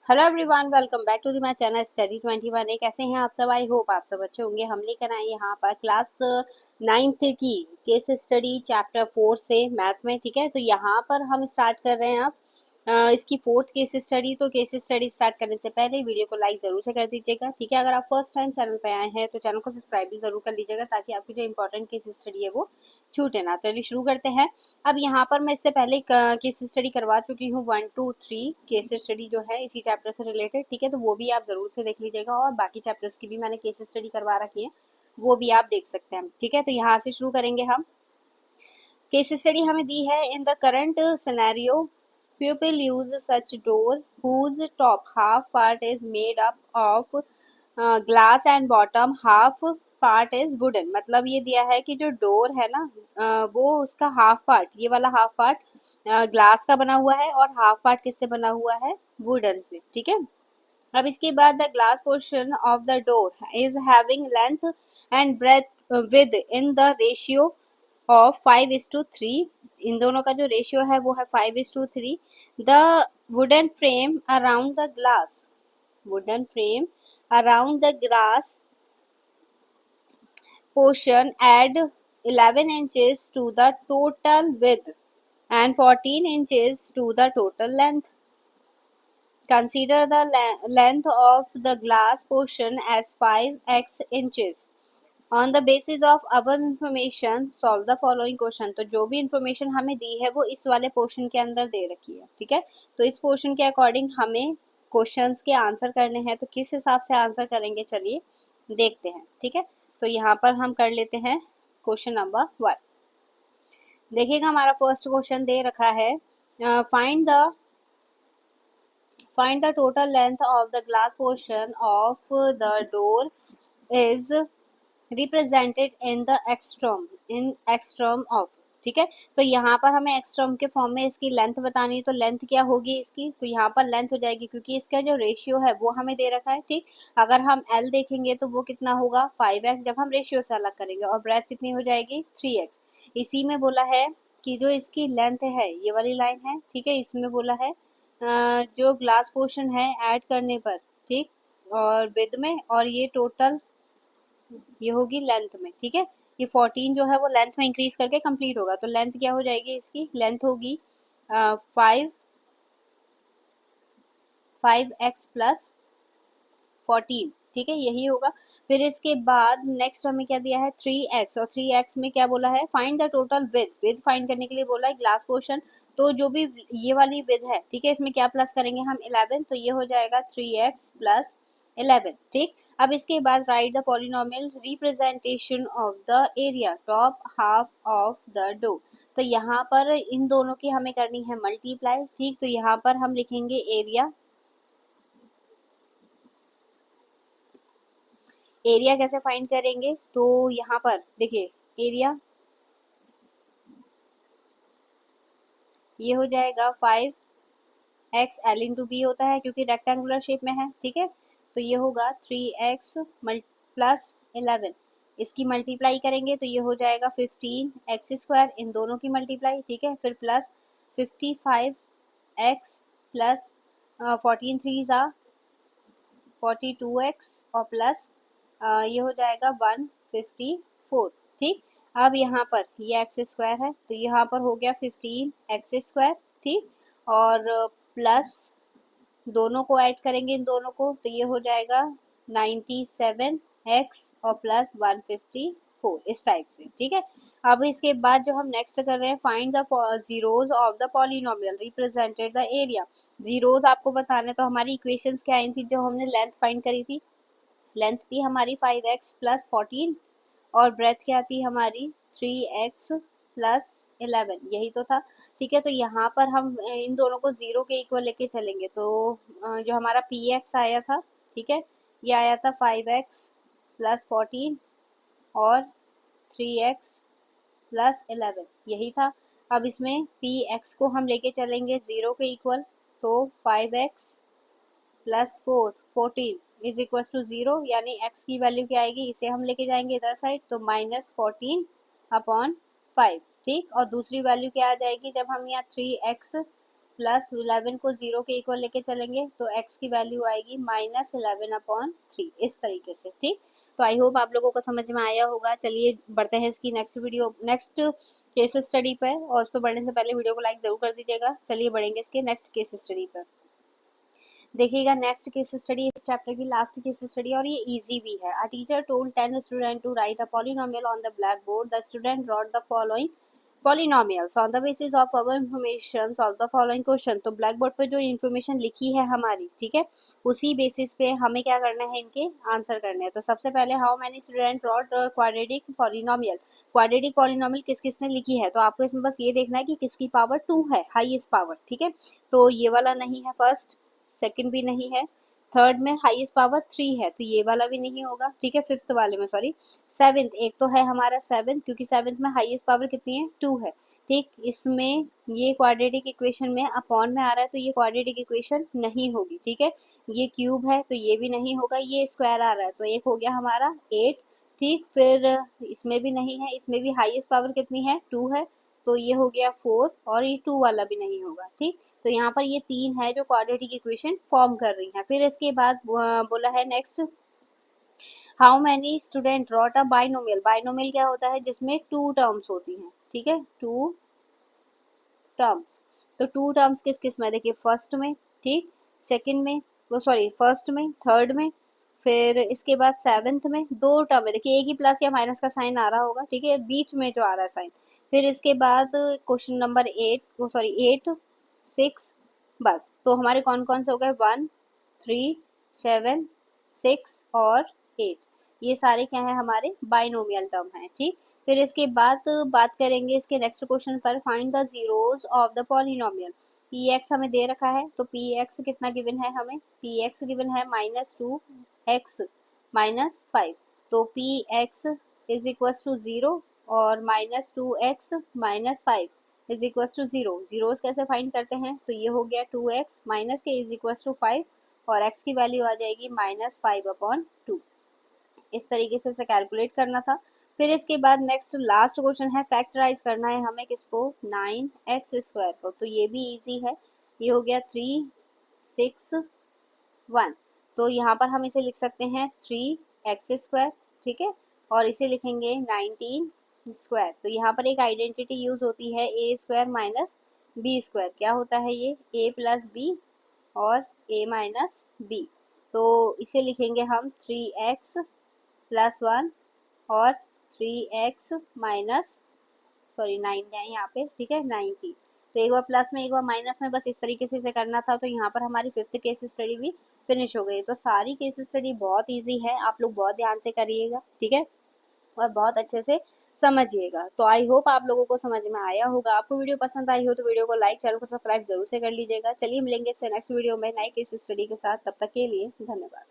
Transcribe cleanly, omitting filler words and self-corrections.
Hello everyone, welcome back to the my channel study 21। कैसे हैं आप सब? आई होप आप सब अच्छे होंगे। हम लेकर आए यहाँ पर क्लास 9th की केस स्टडी चैप्टर 4 से मैथ में। ठीक है, तो यहाँ पर हम स्टार्ट कर रहे हैं अब इसकी फोर्थ केस स्टडी। तो केस स्टडी स्टार्ट करने से पहले वीडियो को लाइक जरूर से कर दीजिएगा। ठीक है, अगर आप फर्स्ट टाइम चैनल पे आए हैं तो चैनल को सब्सक्राइब भी जरूर कर लीजिएगा ताकि आपकी जो इंपॉर्टेंट केस स्टडी है वो छूटे ना। तो चलिए शुरू करते हैं। अब यहाँ पर मैं इससे पहले केस स्टडी करवा चुकी हूँ 1 2 3 केस स्टडी जो है इसी चैप्टर से रिलेटेड। ठीक है, तो वो भी आप जरूर से देख लीजिएगा और बाकी चैप्टर्स की भी मैंने केस स्टडी करवा रखी है, वो भी आप देख सकते हैं। ठीक है, तो यहाँ से शुरू करेंगे हम। केस स्टडी हमें दी है, in the current scenario people use such door whose top half part is made up of glass and bottom half part is wooden. मतलब ये दिया है कि जो डोर है ना वो उसका हाफ पार्ट, ये वाला हाफ पार्ट ग्लास का बना हुआ है और हाफ पार्ट किससे बना हुआ है? वुडन से। ठीक है, अब इसके बाद the glass portion of the door is having length and breadth within the ratio of 5:3। इन दोनों का जो रेशियो है वो है 5:3। The wooden frame around the glass, wooden frame around the glass portion add 11 inches to the total width and 14 inches to the total length. Consider the length of the glass portion as 5x inches. On the basis of our information solve the following question। तो जो भी information हमें दी है वो इस वाले portion के अंदर दे रखी है। ठीक है, तो इस पोर्शन के अकॉर्डिंग हमें क्वेश्चंस के आंसर करने हैं। तो किस हिसाब से आंसर करेंगे चलिए देखते हैं। ठीक है, तो यहाँ पर हम कर लेते हैं क्वेश्चन नंबर 1। देखिएगा हमारा फर्स्ट क्वेश्चन दे रखा है, find the total length of the glass portion of the door is represented in the extremum of. ठीक है, तो यहाँ पर हमें एक्सट्रम के फॉर्म में इसकी लेंथ बतानी है। तो लेंथ क्या होगी इसकी? तो यहाँ पर लेंथ हो जाएगी क्योंकि इसका जो रेशियो है वो हमें दे रखा है। ठीक, अगर हम एल देखेंगे तो वो कितना होगा? 5x, जब हम रेशियो से अलग करेंगे। और ब्रेथ कितनी हो जाएगी? 3x। इसी में बोला है कि जो इसकी लेंथ है ये वाली लाइन है। ठीक है, इसमें बोला है जो ग्लास पोर्शन है ऐड करने पर, ठीक, और विद में, और ये टोटल ये होगी लेंथ में। ठीक है, ये 14 जो है वो लेंथ में इंक्रीज करके कंप्लीट होगा। तो लेंथ क्या हो जाएगी इसकी? लेंथ होगी 5x प्लस 14। ठीक है, यही होगा। फिर इसके बाद नेक्स्ट हमें क्या दिया है? 3x। और 3x में क्या बोला है? Find the total with. With find करने के लिए बोला है ग्लास पोर्शन। तो जो भी ये वाली विद है, ठीक है, इसमें क्या प्लस करेंगे हम? 11। तो ये हो जाएगा 3x प्लस 11। ठीक, अब इसके बाद write the polynomial representation of the area top half of the door. तो यहाँ पर इन दोनों की हमें करनी है मल्टीप्लाई। ठीक, तो यहाँ पर हम लिखेंगे एरिया। एरिया कैसे फाइंड करेंगे? तो यहाँ पर देखिए एरिया ये हो जाएगा 5x एल इंटू बी होता है क्योंकि रेक्टेंगुलर शेप में है। ठीक है, तो ये होगा 3x प्लस 11। इसकी मल्टीप्लाई करेंगे तो ये हो जाएगा 15x स्क्वायर, इन दोनों की मल्टीप्लाई। ठीक है, फिर प्लस 55x प्लस 14 थ्री ज़ा 42x और प्लस ये हो जाएगा 154। ठीक, अब यहाँ पर ये एक्स स्क्वायर है तो यहाँ पर हो गया 15x स्क्वायर। ठीक, और प्लस दोनों को ऐड करेंगे इन दोनों को तो ये हो जाएगा 97x और प्लस 154, इस टाइप से। ठीक है, अब इसके बाद जो हम नेक्स्ट कर रहे हैं, find the zeros of the polynomial represented the area. Zeros आपको बताने, तो हमारी इक्वेशंस क्या आई थी जो हमने लेंथ फाइंड करी थी? लेंथ थी हमारी 5x प्लस 14 और ब्रेथ क्या थी हमारी? 3x प्लस 11, यही तो था। ठीक है, तो यहाँ पर हम इन दोनों को जीरो के इक्वल लेके चलेंगे। तो जो हमारा px आया था, ठीक है, ये आया था 5x प्लस 14 और 3x प्लस 11, यही था। अब इसमें px को हम लेके चलेंगे जीरो के इक्वल। तो 5x plus 14 is equal to 0, यानी x की वैल्यू क्या आएगी? इसे हम लेके जाएंगे इधर साइड तो -14 अपॉन 5। ठीक, और दूसरी वैल्यू क्या आ जाएगी? जब हम यहाँ 3x प्लस 11 को 0 के इक्वल लेके चलेंगे तो x की वैल्यू आएगी -11/3 इस तरीके से। ठीक, तो आई होप आप लोगों को समझ में आया होगा। चलिए बढ़ते हैं इसकी नेक्स्ट केस स्टडी पर, और उस पर बढ़ने से पहले वीडियो को लाइक जरूर कर दीजिएगा। चलिए बढ़ेंगे इसके नेक्स्ट केस स्टडी पर। देखिएगा नेक्स्ट केस स्टडी इस चैप्टर की लास्ट केस स्टडी, और ये इजी भी है। A teacher told 10 student to write a polynomial on the black board. The student wrote the following polynomials on the basis of our information solve the following question. तो black board पे जो information लिखी है हमारी, ठीक है, उसी basis पे हमें क्या करना है, इनके आंसर करने हैं। तो सबसे पहले how many student wrote quadratic polynomial. Quadratic polynomial किस किसने लिखी है, तो आपको इसमें बस ये देखना है कि किसकी पावर 2 है, हाईएस्ट पावर। ठीक है, तो ये वाला नहीं है, फर्स्ट सेकंड भी नहीं है, थर्ड में हाईएस्ट पावर 3 है तो ये वाला भी नहीं होगा। ठीक है, फिफ्थ वाले में सॉरी, सेवेंथ एक तो है हमारा सेवेंथ, क्योंकि सेवेंथ में हाईएस्ट पावर कितनी है, 2 है। ठीक, इसमें ये क्वाड्रेटिक इक्वेशन में अपॉन में आ रहा है तो ये क्वाड्रेटिक इक्वेशन नहीं होगी। ठीक है, ये क्यूब है तो ये भी नहीं होगा, ये स्क्वायर आ रहा है तो एक हो गया हमारा 8। ठीक, फिर इसमें भी नहीं है, इसमें भी हाईएस्ट पावर कितनी है, 2 है तो ये हो गया 4, और ये 2 वाला भी नहीं होगा। ठीक, तो यहाँ पर ये 3 है जो क्वाड्रेटिक इक्वेशन फॉर्म कर रही हैं। फिर इसके बाद बोला है next, how many student wrote a binomial. Binomial क्या होता है, जिसमें 2 टर्म्स होती हैं। ठीक है, 2 टर्म्स, तो 2 टर्म्स किस किस में, देखिए फर्स्ट में, ठीक, सेकंड में, वो सॉरी फर्स्ट में, थर्ड में, फिर इसके बाद सेवेंथ में 2 टर्म है। देखिए एक ही प्लस या माइनस का साइन आ रहा होगा, ठीक है, बीच में जो आ रहा है साइन। फिर इसके बाद क्वेश्चन नंबर 8, वो सॉरी 8 6, बस तो हमारे कौन कौन से हो गए, 1 3 7 6 और 8, ये सारे क्या है हमारे बाइनोमियल टर्म है। ठीक, फिर इसके बाद बात करेंगे इसके नेक्स्ट क्वेश्चन पर, find the zeros of the polynomial. P x हमें दे रखा है तो पी एक्स कितना गिवन है हमें, पी एक्स गिवन है -2x -5, तो P X is equal to 0 और -2x -5 is equal to 0। Zeros कैसे फाइंड करते हैं, तो ये हो गया 2x माइनस के इज इक्वल टू 5, और x की वैल्यू आ जाएगी -5/2। इस तरीके से कैलकुलेट करना था। फिर इसके बाद नेक्स्ट लास्ट क्वेश्चन है, फैक्टराइज करना है हमें किसको, 9x² को। तो ये भी इजी है, ये हो गया 3 6 1, तो यहाँ पर हम इसे लिख सकते हैं 3x²। ठीक है, और इसे लिखेंगे 19²। तो यहाँ पर एक आइडेंटिटी यूज होती है a² माइनस b²। क्या होता है ये, a प्लस बी और a माइनस बी, तो इसे लिखेंगे हम 3x प्लस 1 और 3x माइनस सॉरी 9 है यहाँ पे, ठीक है 90। तो एक बार प्लस में एक बार माइनस में, बस इस तरीके से इसे करना था। तो यहाँ पर हमारी फिफ्थ केस स्टडी भी फिनिश हो गई। तो सारी केस स्टडी बहुत इजी है, आप लोग बहुत ध्यान से करिएगा, ठीक है, और बहुत अच्छे से समझिएगा। तो आई होप आप लोगों को समझ में आया होगा। आपको वीडियो पसंद आई हो तो वीडियो को लाइक, चैनल को सब्सक्राइब जरूर से कर लीजिएगा। चलिए मिलेंगे इससे नेक्स्ट वीडियो में नई केस स्टडी के साथ, तब तक के लिए धन्यवाद।